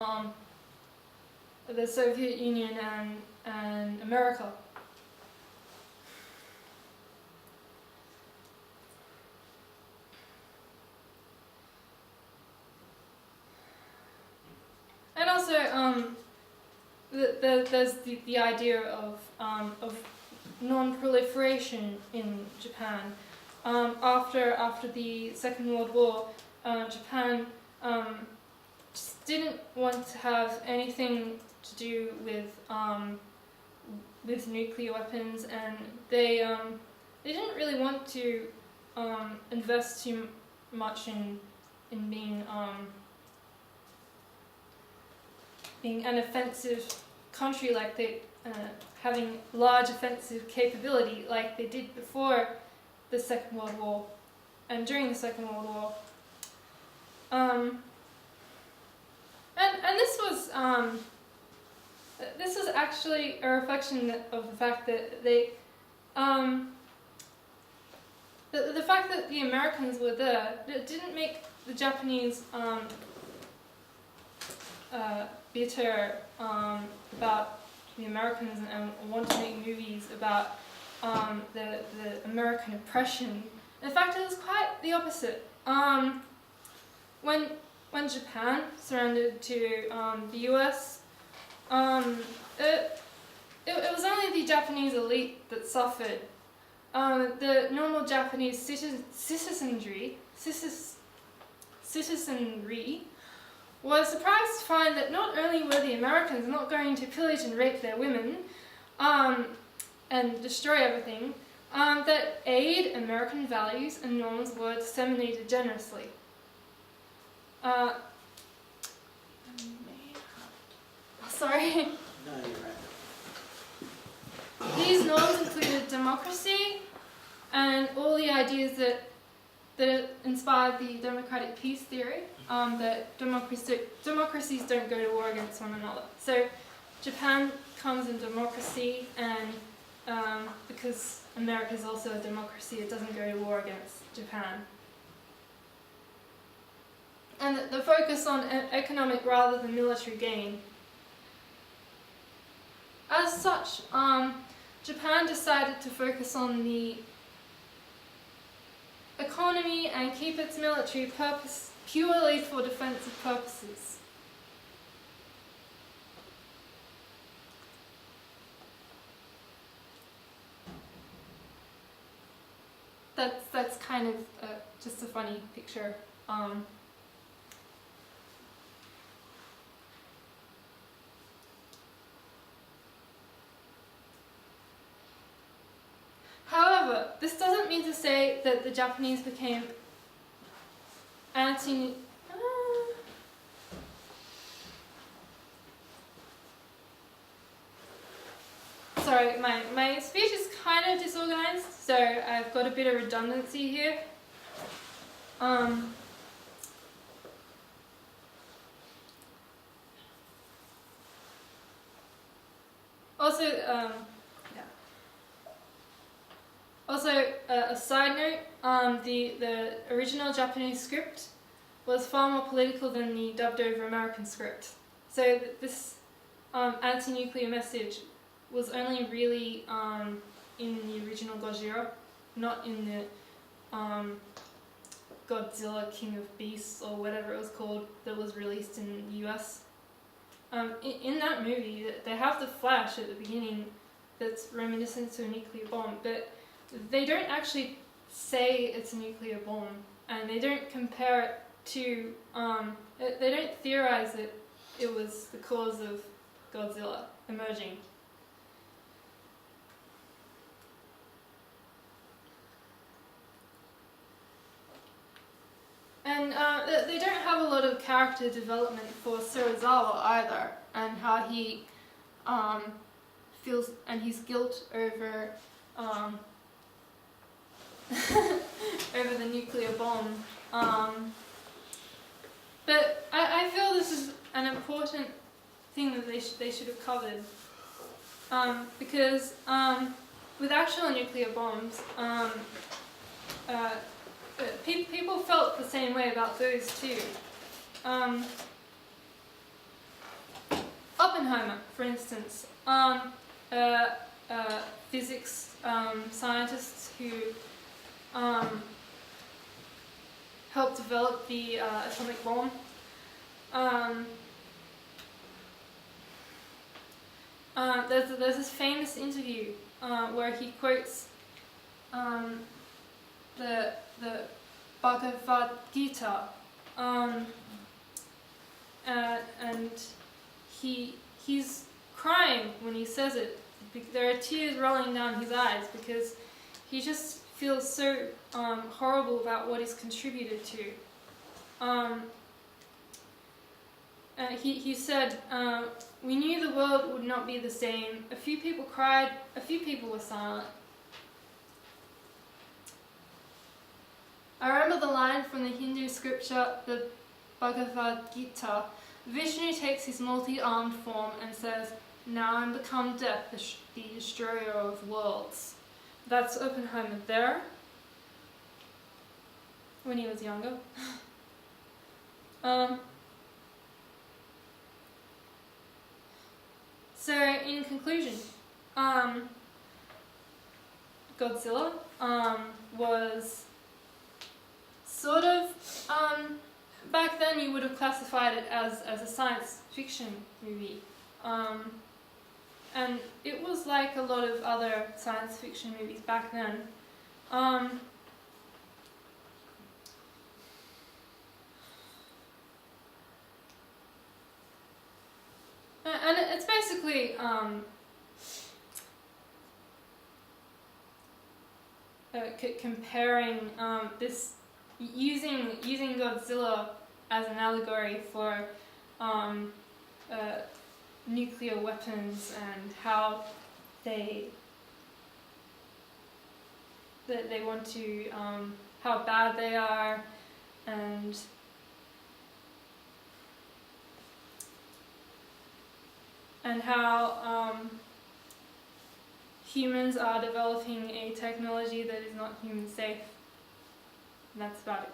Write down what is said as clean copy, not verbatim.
the Soviet Union and America. And also, there's the idea of non-proliferation in Japan. After the Second World War, Japan just didn't want to have anything to do with nuclear weapons, and they didn't really want to invest too much in being an offensive country, like they having large offensive capability like they did before the Second World War and during the Second World War. And this was actually a reflection of the fact that they the fact that the Americans were there, it didn't make the Japanese bitter about the Americans and want to make movies about the American oppression. In fact, it was quite the opposite. When Japan surrendered to the US, it was only the Japanese elite that suffered. The normal Japanese citizenry was surprised to find that not only were the Americans not going to pillage and rape their women and destroy everything, that aid, American values and norms were disseminated generously. Sorry. No, you're right. These norms included democracy and all the ideas that inspired the democratic peace theory, that democracies don't go to war against one another. So Japan comes in democracy, and because America is also a democracy, it doesn't go to war against Japan. And the focus on economic rather than military gain. As such, Japan decided to focus on the economy and keep its military purpose purely for defensive purposes. That's kind of just a funny picture. However, this doesn't mean to say that the Japanese became anti... Sorry, my speech is kind of disorganized, so I've got a bit of redundancy here. Also, a side note, the original Japanese script was far more political than the dubbed over American script. So this anti-nuclear message was only really in the original Gojira, not in the Godzilla King of Beasts or whatever it was called that was released in the US. In that movie, they have the flash at the beginning that's reminiscent to a nuclear bomb, but they don't actually say it's a nuclear bomb, and they don't compare it to, they don't theorize that it was the cause of Godzilla emerging. And they don't have a lot of character development for Serizawa either, and how he feels, and his guilt over over the nuclear bomb. But I feel this is an important thing that they should have covered, because with actual nuclear bombs, people felt the same way about those too. Oppenheimer, for instance, physics scientists who helped develop the atomic bomb. There's this famous interview where he quotes the Bhagavad Gita, and he's crying when he says it. There are tears rolling down his eyes because he just feels so horrible about what he's contributed to. He said, we knew the world would not be the same. A few people cried, a few people were silent. I remember the line from the Hindu scripture, the Bhagavad Gita. Vishnu takes his multi-armed form and says, now I'm become death, the destroyer of worlds. That's Oppenheimer there, when he was younger. So in conclusion, Godzilla was sort of, back then you would have classified it as a science fiction movie. And it was like a lot of other science fiction movies back then. And it's basically comparing this, using Godzilla as an allegory for nuclear weapons and how they want to, how bad they are, and how humans are developing a technology that is not human safe. And that's about it.